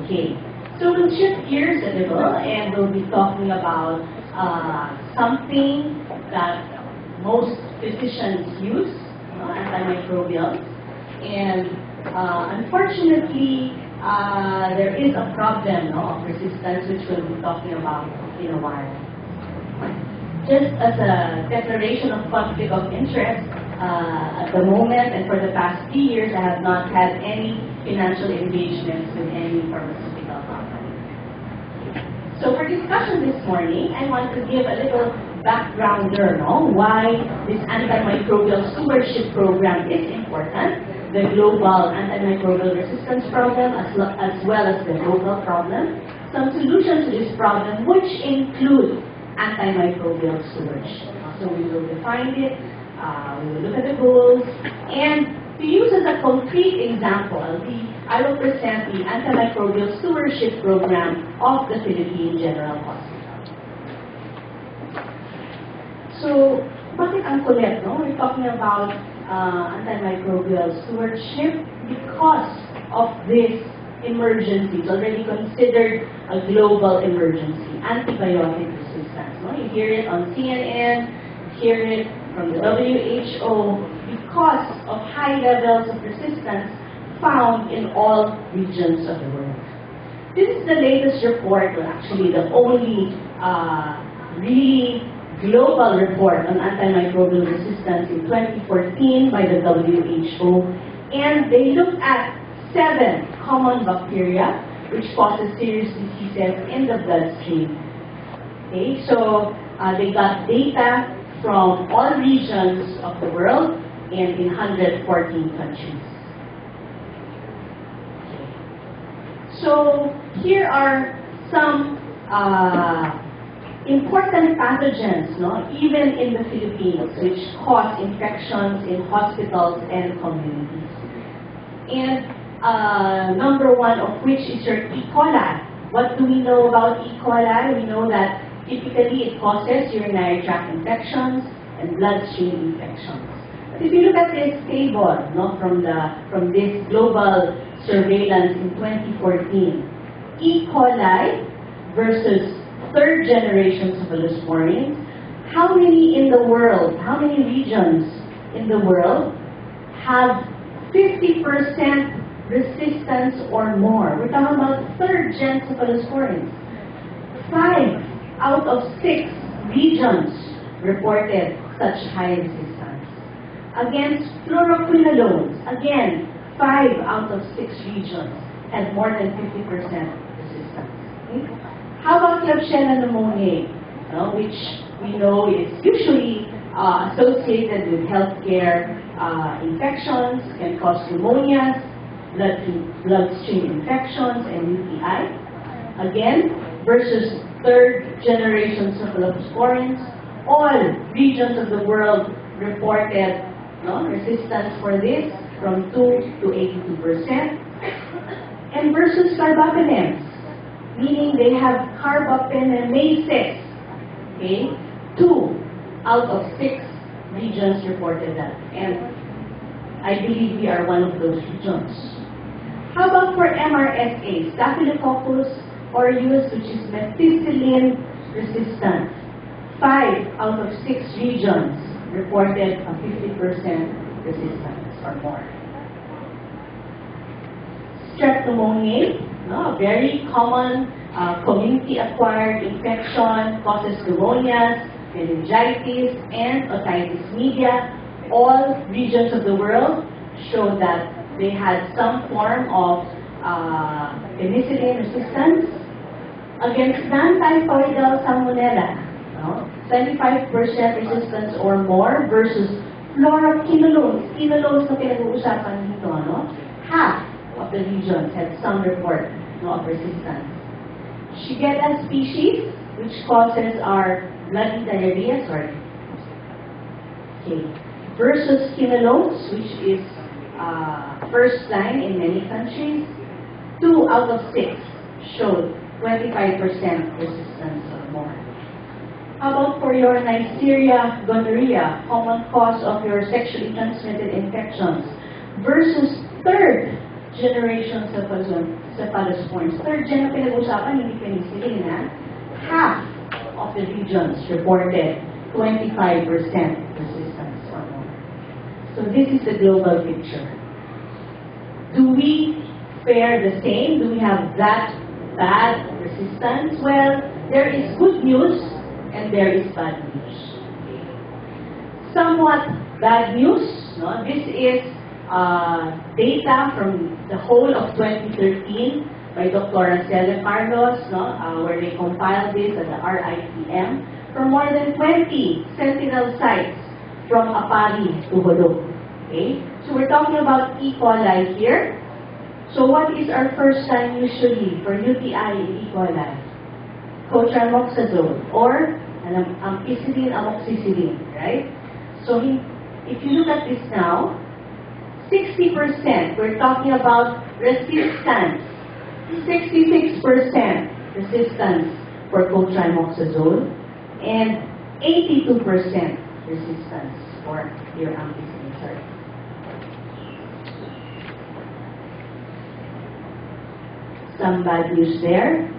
Okay, so we'll shift gears a little and we'll be talking about something that most physicians use, antimicrobials. And unfortunately, there is a problem of resistance, which we'll be talking about in a while. Just as a declaration of conflict of interest, at the moment and for the past 3 years, I have not had any financial engagements with any pharmaceutical company. So for discussion this morning, I want to give a little backgrounder on why this antimicrobial stewardship program is important, the global antimicrobial resistance problem as well as the local problem, some solutions to this problem which include antimicrobial stewardship. So we will define it, we will look at the goals, and to use as a concrete example, I will present the antimicrobial stewardship program of the Philippine General Hospital. So, bakit ang kulit, no? We're talking about antimicrobial stewardship because of this emergency. It's already considered a global emergency, antibiotic resistance. No? You hear it on CNN, you hear it from the WHO because of high levels of resistance found in all regions of the world. This is the latest report, or actually the only really global report on antimicrobial resistance in 2014 by the WHO, and they looked at 7 common bacteria which causes serious diseases in the bloodstream. Okay, so they got data from all regions of the world and in 114 countries. Okay. So here are some important pathogens, no, even in the Philippines, which cause infections in hospitals and communities. And number one of which is your E. coli. What do we know about E. coli? We know that typically it causes urinary tract infections and bloodstream infections. But if you look at this table, no, from this global surveillance in 2014, E. coli versus third generation cephalosporins, how many in the world, how many regions in the world have 50% resistance or more? We're talking about third gen cephalosporins. 5 out of 6 regions reported such high resistance. Against fluoroquinolones, again, 5 out of 6 regions had more than 50% resistance. Okay? How about Klebsiella pneumoniae, which we know is usually associated with healthcare infections, can cause pneumonias, bloodstream infections, and UTI. Again, versus third generation cephalosporins, all regions of the world reported resistance for this from 2 to 82%. And versus carbapenems, meaning they have carbapenemases. Okay, 2 out of 6 regions reported that, and I believe we are one of those regions. How about for MRSA, Staphylococcus aureus, which is methicillin resistant? 5 out of 6 regions reported a 50% resistance or more. Strep pneumoniae, a very common community-acquired infection, causes pneumonias, meningitis, and otitis media. All regions of the world show that they had some form of penicillin resistance. Against non-typhoidal salmonella, 25% resistance or more versus fluoroquinolones. Quinolones na pinag-uusapan dito, half of the regions had some report of resistance. Shigella species, which causes our bloody diarrhea, versus quinolones, which is first line in many countries. 2 out of 6 showed 25% resistance or more. How about for your Neisseria gonorrhea, common cause of your sexually transmitted infections, versus third generation cephalosporins. Third gen na pinag-usapan, hindi penicillin, ha? Half of the regions reported 25% resistance or more. So this is the global picture. Do we fare the same? Do we have that bad resistance? Well, there is good news and there is bad news. Somewhat bad news. No? This is data from the whole of 2013 by Dr. Cecilia, where they compiled this at the RITM from more than 20 sentinel sites from Apari to Holo. Okay? So we're talking about E. coli here. So what is our first sign usually for UTI in E. coli? Cotrimoxazole or ampicillin, amoxicillin, right? So if you look at this now, 60%, we're talking about resistance. 66% resistance for cotrimoxazole and 82% resistance for your ampicillin. Sorry. Some bad news there.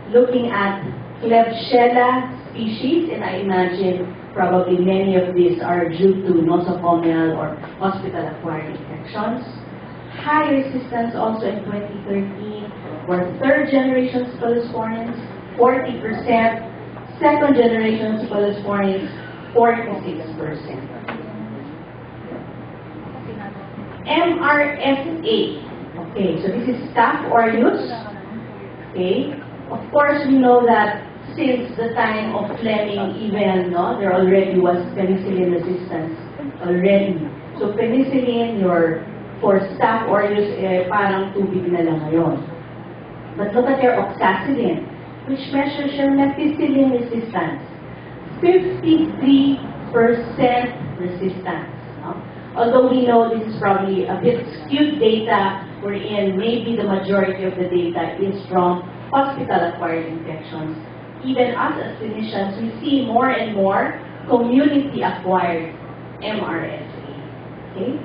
Looking at Klebsiella species, and I imagine probably many of these are due to nosocomial or hospital-acquired infections. High resistance also in 2013 for third-generation cephalosporins, 40%, second-generation cephalosporins, 46%. MRSA. Okay, so this is Staph aureus. Okay, of course we know that since the time of Fleming, even there already was penicillin resistance already. So penicillin, for Staph aureus, parang tubig na lang ngayon. But look at your oxacillin, which measures your methicillin resistance. 53% resistance. Although we know this is probably a bit skewed data, wherein maybe the majority of the data is from hospital-acquired infections. Even us as clinicians, we see more and more community-acquired MRSA. Okay?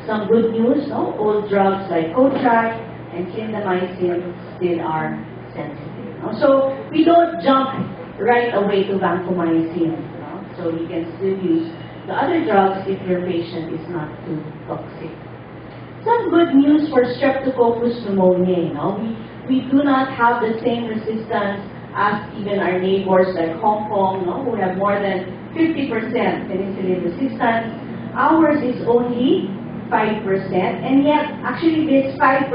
Some good news, old drugs like Kotrat and clindamycin still are sensitive. So we don't jump right away to vancomycin. So we can still use the other drugs if your patient is not too toxic. Some good news for Streptococcus pneumoniae. We do not have the same resistance as even our neighbors like Hong Kong, who have more than 50% penicillin resistance. Ours is only 5%, and yet actually this 5%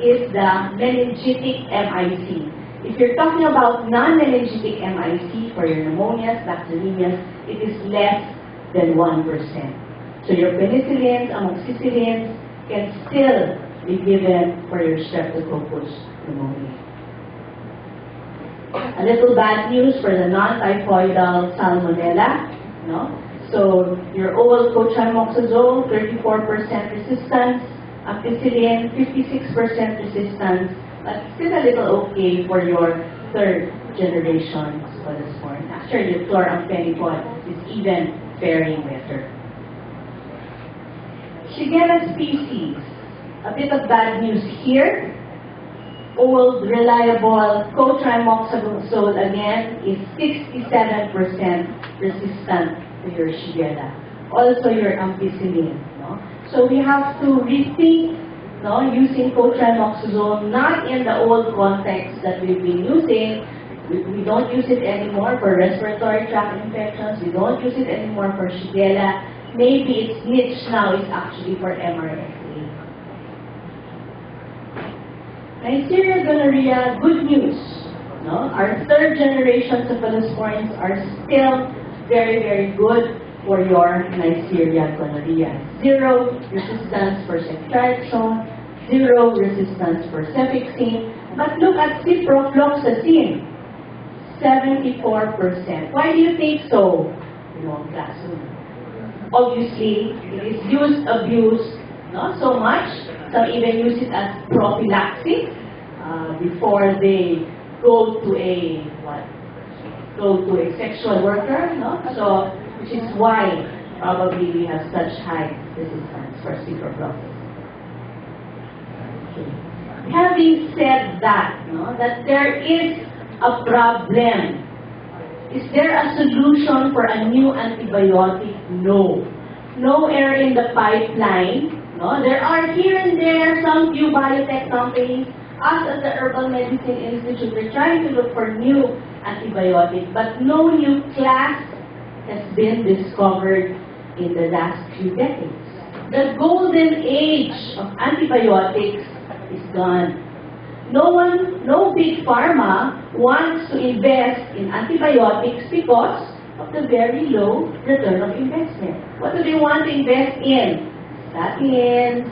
is the meningitic MIC. If you're talking about non-meningitic MIC for your pneumonias, bacteremias, it is less than 1%. So your penicillins, amoxicillins can still be given for your Streptococcus pneumoniae. A little bad news for the non-typhoidal salmonella. So your old cotrimoxazole, 34% resistance, ampicillin, 56% resistance, but still a little okay for your third generation cephalosporin. Actually, the chloramphenicol is even faring better. Shigella species, a bit of bad news here. Old, reliable cotrimoxazole again is 67% resistant to your Shigella. Also your ampicillin. So we have to rethink using cotrimoxazole, not in the old context that we've been using. We don't use it anymore for respiratory tract infections. We don't use it anymore for Shigella. Maybe its niche now is actually for MRSA. Neisseria gonorrhea, good news. Our third generation cephalosporins are still very, very good for your Neisseria gonorrhea. 0 resistance for ceftriaxone, 0 resistance for cefixime. But look at ciprofloxacin, 74%. Why do you think so? Obviously, it is used, abused, not so much. Some even use it as prophylaxis before they go to a sexual worker. So, which is why probably we have such high resistance for ciprofloxacin. Having said that, no, that there is a problem, is there a solution for a new antibiotic? No. Nowhere in the pipeline. No, there are here and there some few biotech companies. Us as the Herbal Medicine Institute, we're trying to look for new antibiotics, but no new class has been discovered in the last few decades. The golden age of antibiotics is gone. No big pharma wants to invest in antibiotics because of the very low return of investment. What do they want to invest in? Statins,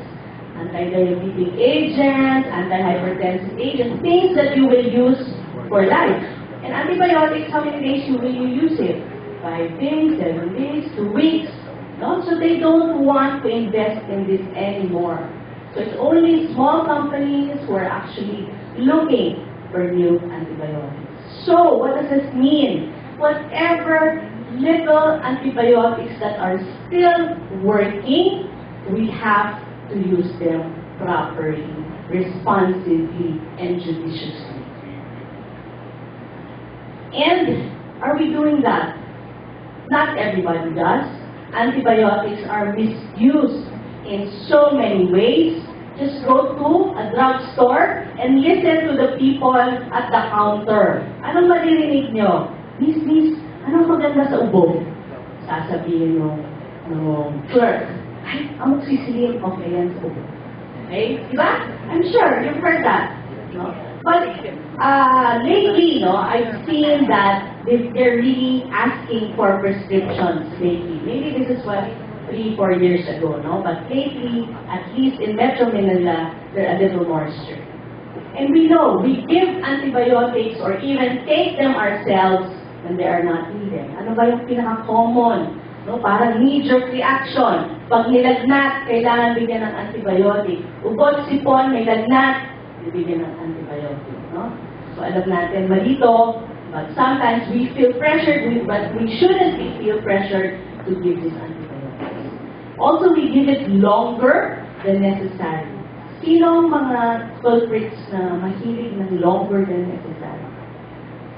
anti-diabetic agents, anti-hypertensive agents, things that you will use for life. And antibiotics, how many days will you use it? 5 days, 7 days, 2 weeks. No? So they don't want to invest in this anymore. So it's only small companies who are actually looking for new antibiotics. So what does this mean? Whatever little antibiotics that are still working, we have to use them properly, responsibly, and judiciously. And are we doing that? Not everybody does. Antibiotics are misused in so many ways. Just go to a drugstore and listen to the people at the counter. Anong maririnig nyo? Miss, anong maganda sa ubo? Sasabihin ng clerk, ay, Cecilia, okay yan sa ubo. Okay? Diba? I'm sure you've heard that. No? But lately, I've seen that they're really asking for prescriptions lately. Maybe this is what 3-4 years ago, but lately, at least in Metro Manila, they're a little more strict. And we know, we give antibiotics or even take them ourselves when they are not needed. Ano ba yung pinaka-common? Parang knee-jerk reaction. Pag nilagnat, kailangan bigyan ng antibiotic. Ugot, sipon, may lagnat, bibigyan ng antibiotic. So alam natin, malito, but sometimes we feel pressured, but we shouldn't feel pressured to give this antibiotics. Also, we give it longer than necessary. Sino ang mga culprits na mahilig ng longer than necessary?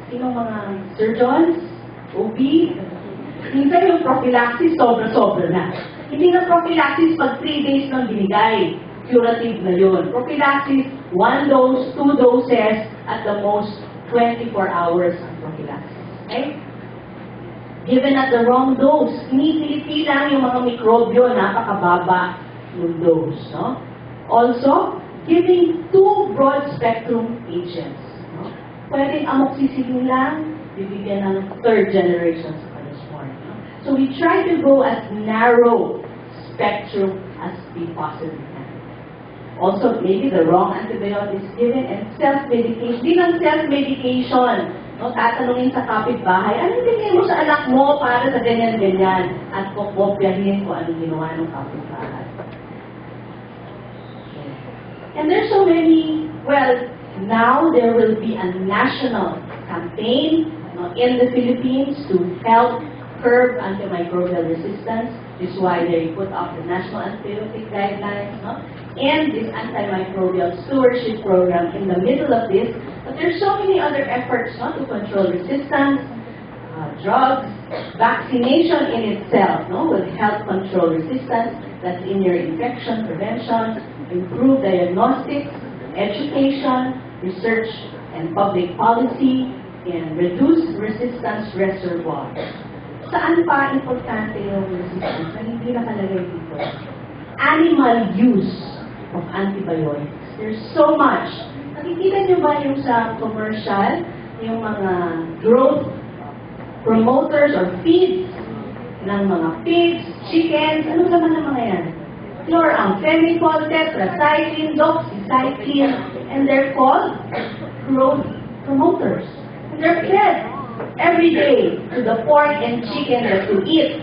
Sino ang mga surgeons? OB? Minsan yung prophylaxis, sobra-sobra na. Hindi na prophylaxis pag 3 days nang binigay. Curative na yun. Prophylaxis, 1 dose, 2 doses, at the most 24 hours ang prophylaxis. Okay? Given at the wrong dose, inipiliti lang yung mga mikrobyo, napakababa yung dose. Also, giving 2 broad-spectrum agents. Pwedeng amoxicillin lang, bibigyan ng 3rd generation sa Palosporin. So we try to go as narrow spectrum as we possibly can. Also, maybe the wrong antibiotics given and self-medication. Di lang self-medication. Tatanungin sa kapitbahay, anong bigay mo sa anak mo para sa ganyan-ganyan? At kukopyahin ko anong ginawa ng kapitbahay. And there's so many, well, now there will be a national campaign in the Philippines to help curb antimicrobial resistance. This is why they put up the National Antibiotic Guidelines and this Antimicrobial Stewardship Program in the middle of this. But there's so many other efforts to control resistance, drugs, vaccination in itself will help control resistance. That's in your infection prevention, improve diagnostics, education, research, and public policy, and reduce resistance reservoirs. Saan pa importante yung resistance na hindi nakalagay dito? Animal use of antibiotics. There's so much. Nakikita niyo ba yung sa commercial, yung mga growth promoters or feeds ng mga pigs, chickens, ano naman ng mga yan? Chloramphenicol, tetracycline, doxycycline, and they're called growth promoters. And they're fed every day to the pork and chicken that you eat.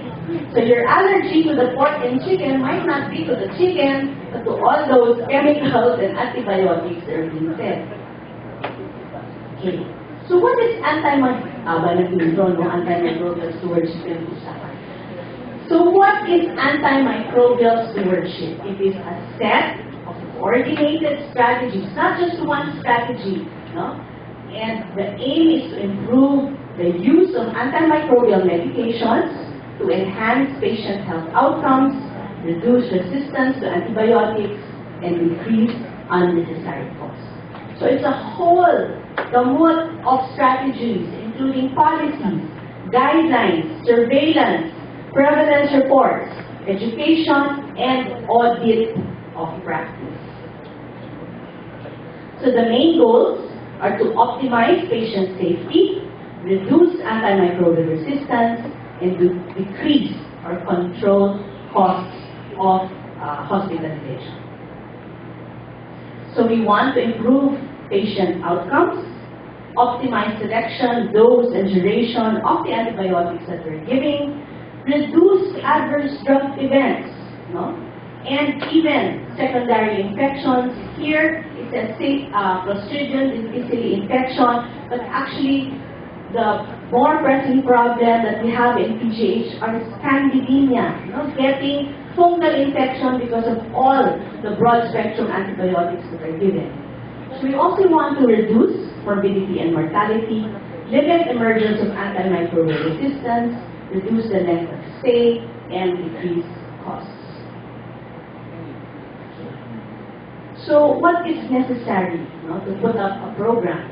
So your allergy to the pork and chicken might not be to the chicken, but to all those chemicals and antibiotics that are being fed. Okay. So what is antimicrobial stewardship? So what is antimicrobial stewardship? It is a set of coordinated strategies, not just one strategy, no? And the aim is to improve the use of antimicrobial medications to enhance patient health outcomes, reduce resistance to antibiotics, and decrease unnecessary costs. So it's a whole gamut of strategies, including policies, guidelines, surveillance, prevalence reports, education, and audit of practice. So the main goals are to optimize patient safety, reduce antimicrobial resistance, and to decrease or control costs of hospitalization. So we want to improve patient outcomes, optimize selection, dose, and duration of the antibiotics that we're giving, reduce adverse drug events, no? And even secondary infections. Here, it says Clostridium difficile infection, but actually the more pressing problem that we have in PGH are scandidemia, getting fungal infection because of all the broad spectrum antibiotics that are given. So we also want to reduce morbidity and mortality, limit emergence of antimicrobial resistance, reduce the length of stay, and decrease costs. So what is necessary to put up a program?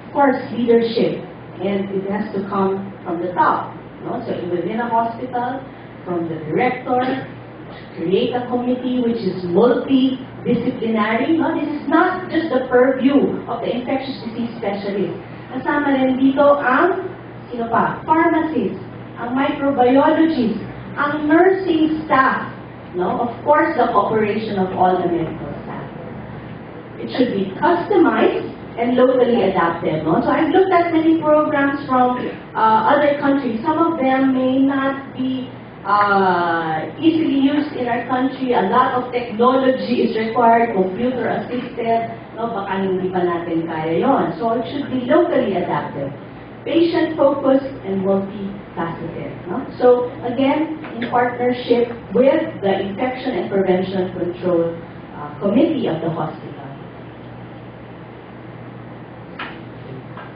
Of course, leadership, and it has to come from the top. So within a hospital, from the director, create a committee which is multidisciplinary. This is not just the purview of the infectious disease specialist. Kasama rin dito ang pharmacists, ang microbiologists, ang nursing staff. Of course, the cooperation of all the medical staff. It should be customized and locally adapted. So I've looked at many programs from other countries. Some of them may not be easily used in our country. A lot of technology is required, computer assisted. Baka hindi pa natin kaya yon. So it should be locally adapted, patient focused, and multifaceted. So again, in partnership with the Infection and Prevention Control Committee of the hospital.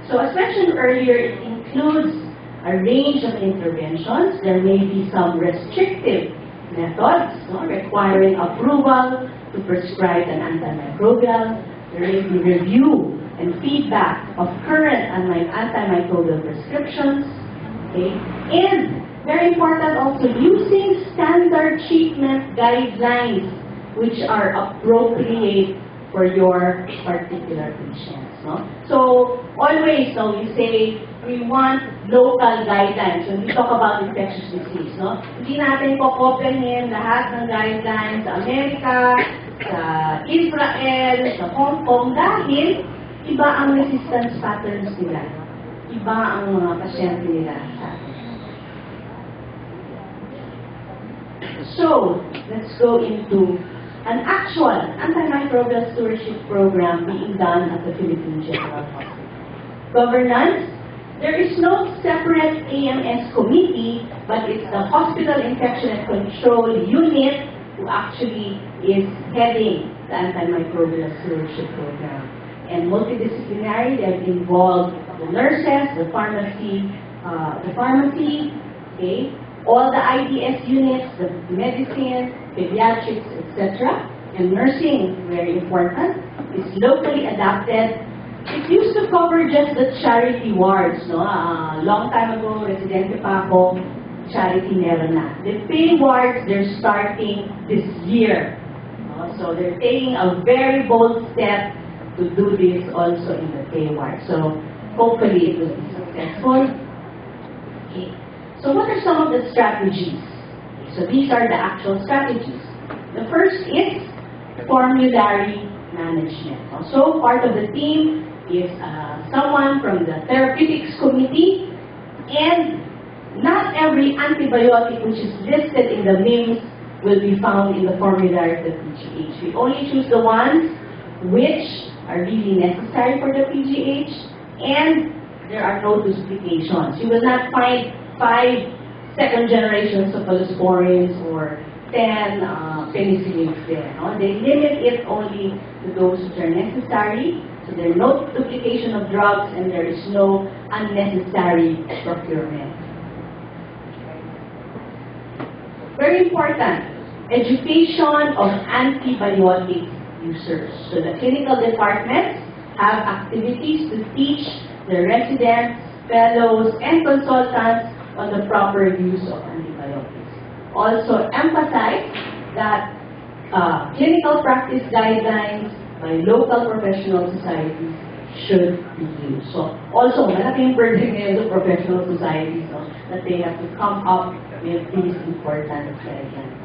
So as mentioned earlier, it includes a range of interventions. There may be some restrictive methods requiring approval to prescribe an antimicrobial. There may be review and feedback of current antimicrobial prescriptions. Okay? And very important also, using standard treatment guidelines which are appropriate for your particular patients. So always, we say we want local guidelines when we talk about infectious disease. Hindi natin kokopyahin lahat ng guidelines sa Amerika, sa Israel, sa Hong Kong dahil iba ang resistance patterns nila. Iba ang mga pasyente nila sa atin. So, let's go into an actual antimicrobial stewardship program being done at the Philippine General Hospital. Governance, there is no separate AMS committee, but it's the Hospital Infection and Control Unit who actually is heading the antimicrobial stewardship program. And multidisciplinary, they've involved the nurses, the pharmacy, okay, all the IDS units, the medicine, pediatrics, etc. And nursing, very important, is locally adapted. It used to cover just the charity wards. Long time ago, residente pa ako, charity meron na. The paid wards, they're starting this year. So they're taking a very bold step to do this also in the paid ward. So hopefully it will be successful. Okay. So what are some of the strategies? So these are the actual strategies. The first is formulary management. So part of the team is someone from the therapeutics committee, and not every antibiotic which is listed in the MIMS will be found in the formulary of the PGH. We only choose the ones which are really necessary for the PGH, and there are no duplications. You will not find 5 second generations of cephalosporins or 10 penicillins there. No? They limit it only to those which are necessary, so there is no duplication of drugs and there is no unnecessary procurement. Very important, education of antibiotic users. So the clinical departments have activities to teach the residents, fellows, and consultants on the proper use of antibiotics. Also emphasize that clinical practice guidelines by local professional societies should be used. So also, malaking burden ngayon sa professional societies, no, that they have to come up with these important guidelines.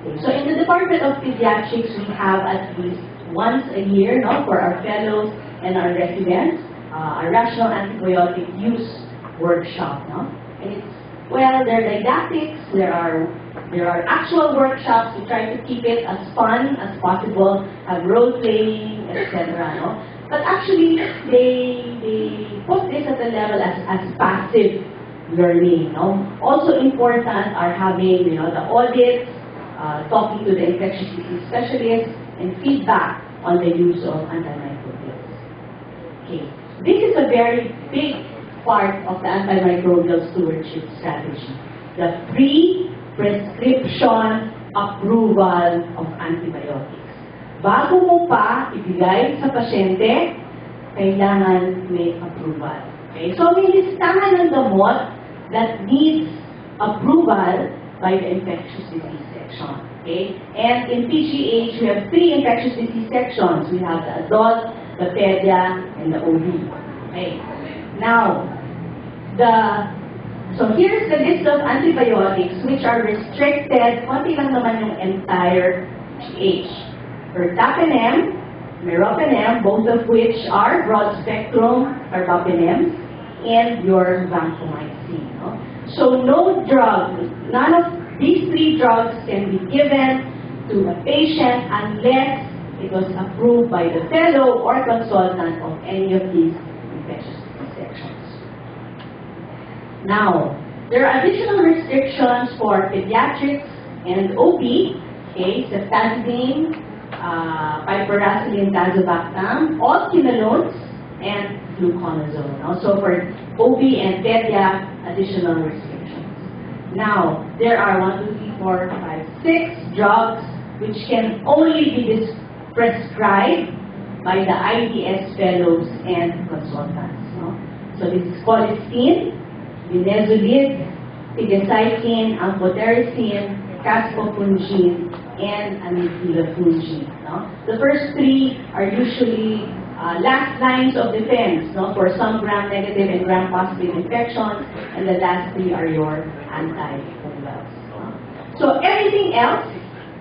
Okay, so in the Department of Pediatrics, we have at least once a year, no, for our fellows and our residents, a rational antibiotic use workshop. No? And it's, well, there are didactics, there are actual workshops to try to keep it as fun as possible, have role-playing, etc. No? But actually, they put this at the level as passive learning. No? Also important are having, the audits, talking to the infectious disease specialists, and feedback on the use of antimicrobials. Okay. This is a very big part of the antimicrobial stewardship strategy. The pre-prescription approval of antibiotics. Bago mo pa ibigay sa pasyente, kailangan may approval. Okay? So may listahan ng gamot that needs approval by the infectious disease section. Okay? And in PGH, we have 3 infectious disease sections. We have the adult, the pedia, and the OB. Okay. Now, so here's the list of antibiotics which are restricted. Konti lang naman yung entire PH. Ertapenem, meropenem, both of which are broad-spectrum carbapenems, and your vancomycin. No? So no drug, none of these 3 drugs can be given to a patient unless it was approved by the fellow or consultant of any of these infectious disease sections. Now, there are additional restrictions for pediatrics and OB, okay, ceftazidime, piperacillin, tazobactam, all quinolones, and fluconazole. No? So for OB and pedia, additional restrictions. Now, there are 6 drugs which can only be prescribed by the IDS fellows and consultants. No? So this is colistin, linezolid, tigecycline, amphotericin, caspofungin, and amifilafungin. No? The first 3 are usually last lines of defense, no, for some gram-negative and gram-positive infections, and the last 3 are your antifungals. No? So everything else,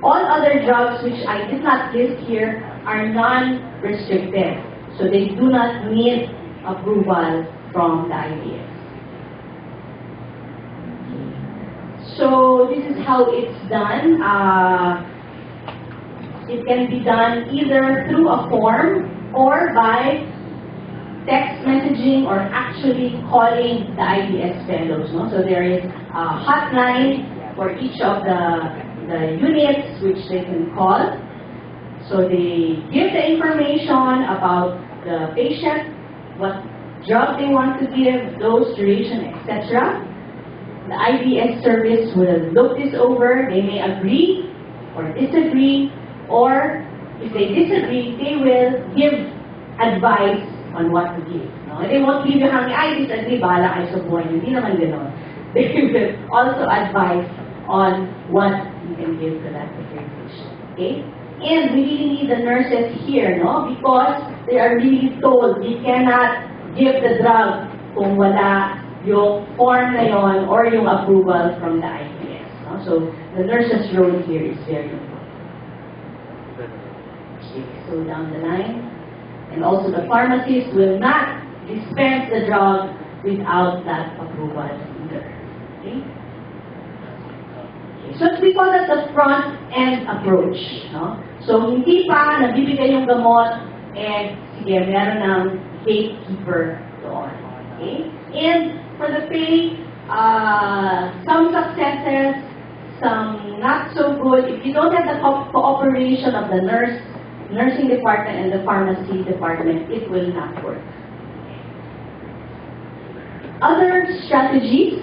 all other drugs which I did not list here, are non-restricted. So they do not need approval from the IDS. So this is how it's done. It can be done either through a form or by text messaging or actually calling the IDS fellows. No? So there is a hotline for each of the units which they can call. So they give the information about the patient, what drug they want to give, dose, duration, etc. The IDS service will look this over. They may agree or disagree, or if they disagree, they will give advice on what to give. No? They won't give you hanging, I disagree, bahala kayo sa buhay. Hindi naman gano'n. They will also advise on what you can give to that particular patient. Okay? And we really need the nurses here, no? Because they are really told you cannot give the drug kung wala yung form na yon or yung approval from the IPS. No? So the nurse's role here is very important. Okay, so down the line. And also the pharmacist will not dispense the drug without that approval either. Okay? So we call that the front-end approach. No? So hindi pa nabibigay yung gamot, sige, meron ng gatekeeper doon. Okay? And for the pay, some successes, some not so good. If you don't have the cooperation of the nursing department and the pharmacy department, it will not work. Other strategies,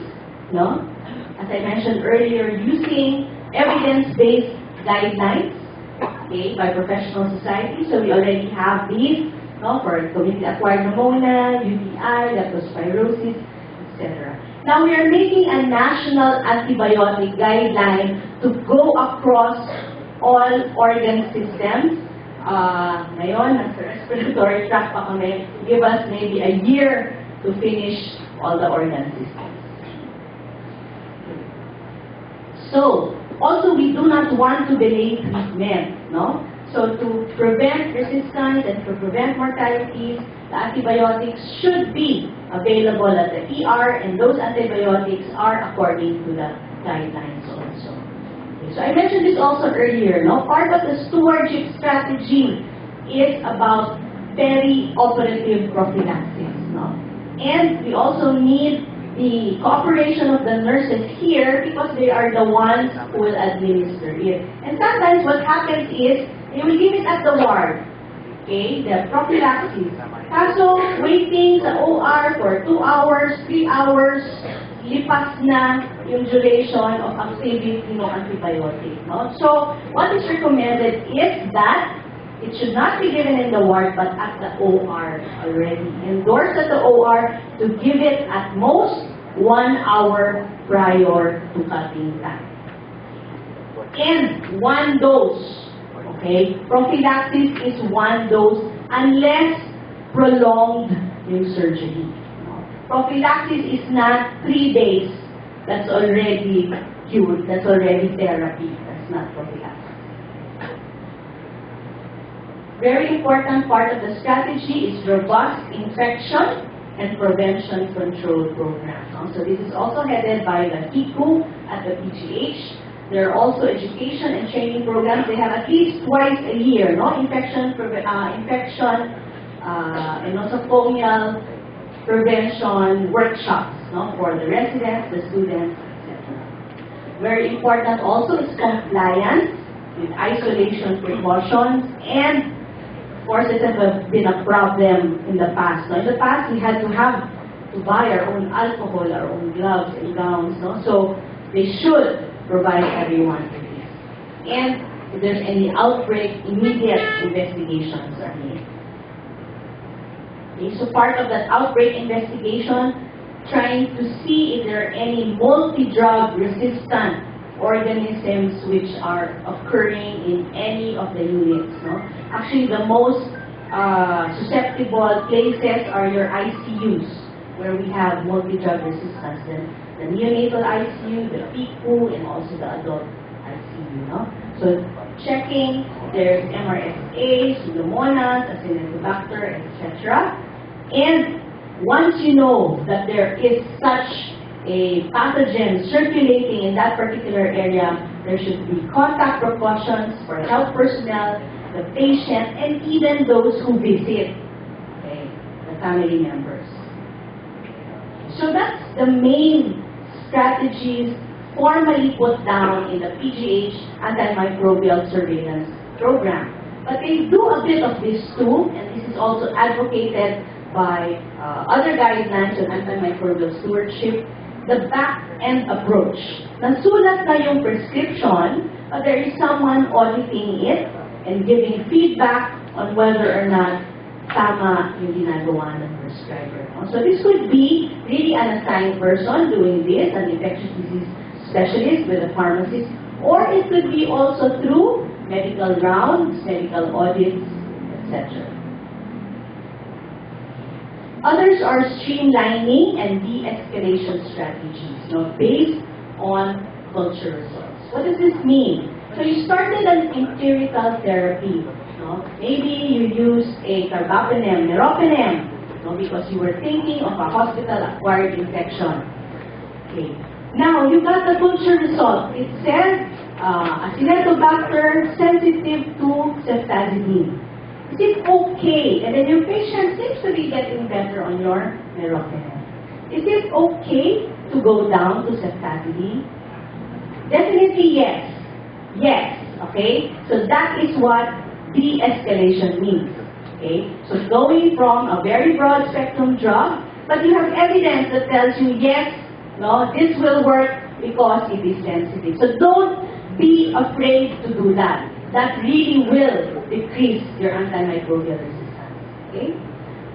no? As I mentioned earlier, using evidence-based guidelines, okay, by professional society. So we already have these, no, for community-acquired pneumonia, UTI, leptospirosis, etc. Now we are making a national antibiotic guideline to go across all organ systems. Ngayon, nasa respiratory tract pa kami, give us maybe a year to finish all the organ systems. So, also we do not want to delay treatment, no? So to prevent resistance and to prevent mortality, the antibiotics should be available at the ER, and those antibiotics are according to the guidelines also. Okay, so I mentioned this also earlier, no? Part of the stewardship strategy is about peri-operative prophylaxis, no? And we also need the cooperation of the nurses here because they are the ones who will administer it. And sometimes what happens is, they will give it at the ward, okay, the prophylaxis. Kaso, waiting sa OR for 2 hours, 3 hours, lipas na yung duration of activity ng antibiotic. No? So, what is recommended is that it should not be given in the ward, but at the OR already. Endorsed at the OR to give it at most 1 hour prior to cutting time. And 1 dose. Okay? Prophylaxis is 1 dose unless prolonged yung surgery. Prophylaxis is not 3 days. That's already cured. That's already therapy. That's not prophylaxis. Very important part of the strategy is robust infection and prevention control program. So this is also headed by the HICU at the PGH. There are also education and training programs. They have at least twice a year, no, infection and nosocomial prevention workshops, no, for the residents, the students, etc. Very important also is compliance with isolation precautions, and of course it has been a problem in the past. No? In the past we had to buy our own alcohol, our own gloves and gowns, no? So they should provide everyone with this. And if there's any outbreak, immediate investigations are made. Okay, so part of that outbreak investigation, trying to see if there are any multi-drug resistant organisms which are occurring in any of the units. No? Actually, the most susceptible places are your ICUs, where we have multi-drug resistance. The neonatal ICU, the PICU, and also the adult ICU. No? So checking if there's MRSA, Pseudomonas, Acinetobacter, etc. And once you know that there is such a pathogen circulating in that particular area, there should be contact precautions for health personnel, the patient, and even those who visit, okay, the family members. So that's the main strategies formally put down in the PGH Antimicrobial Surveillance Program. But they do a bit of this too, and this is also advocated by other guidelines on antimicrobial stewardship, the back-end approach. Nasulat na yung prescription, but there is someone auditing it and giving feedback on whether or not tama yung ginagawa ng prescriber. So this could be really an assigned person doing this, an infectious disease specialist with a pharmacist, or it could be also through medical rounds, medical audits, etc. Others are streamlining and de-escalation strategies, based on culture results. What does this mean? So you started an empirical therapy. Maybe you used a carbapenem, meropenem, because you were thinking of a hospital-acquired infection. Okay. Now, you got the culture result. It says Acinetobacter sensitive to ceftazidime. Is it okay? And then your patient seems to be getting better on your meropenem. Is it okay to go down to ceftazidime? Definitely yes. Yes. Okay? So that is what de-escalation means. Okay? So going from a very broad spectrum drug, but you have evidence that tells you, yes, no, this will work because it is sensitive. So don't be afraid to do that. That really will decrease your antimicrobial resistance. Okay?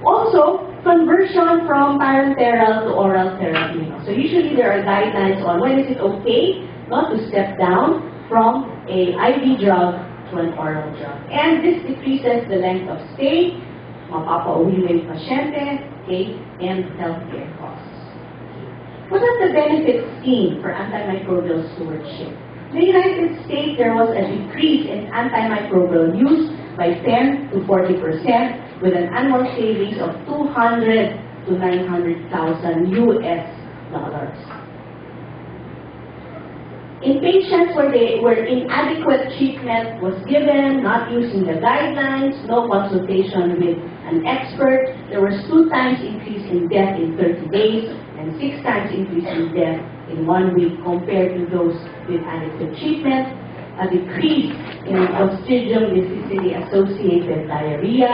Also, conversion from parenteral to oral therapy. So usually there are guidelines on when is it okay not to step down from a IV drug to an oral drug. And this decreases the length of stay, mapapauwi mo yung pasyente, okay, and healthcare costs. What are the benefits seen for antimicrobial stewardship? In the United States, there was a decrease in antimicrobial use by 10 to 40% with an annual savings of $200 to $900,000 US. In patients where inadequate treatment was given, not using the guidelines, no consultation with an expert, there was 2 times increase in death in 30 days and 6 times increase in death in 1 week compared to those with adequate treatment, a decrease in Clostridium difficile associated diarrhea,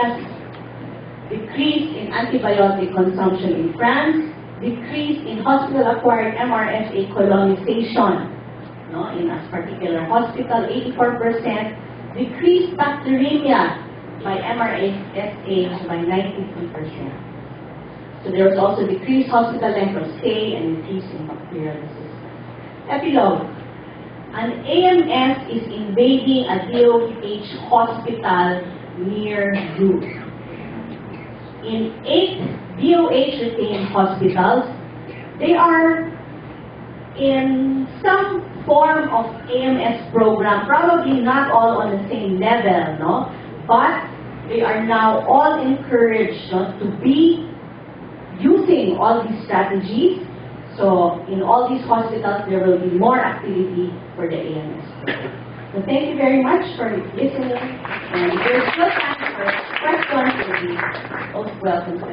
decrease in antibiotic consumption in France, decrease in hospital-acquired MRSA colonization, in a particular hospital, 84%, decreased bacteremia by MRSA by 93%. So there was also decreased hospital length of stay and increase in bacterial resistance. Epilogue. An AMS is invading a DOH hospital near you. In 8 DOH-retained hospitals, they are in some form of AMS program, probably not all on the same level, but they are now all encouraged to be using all these strategies. So in all these hospitals, there will be more activity for the AMS program. So thank you very much for listening, and there's still time for questions. You'll be most welcome to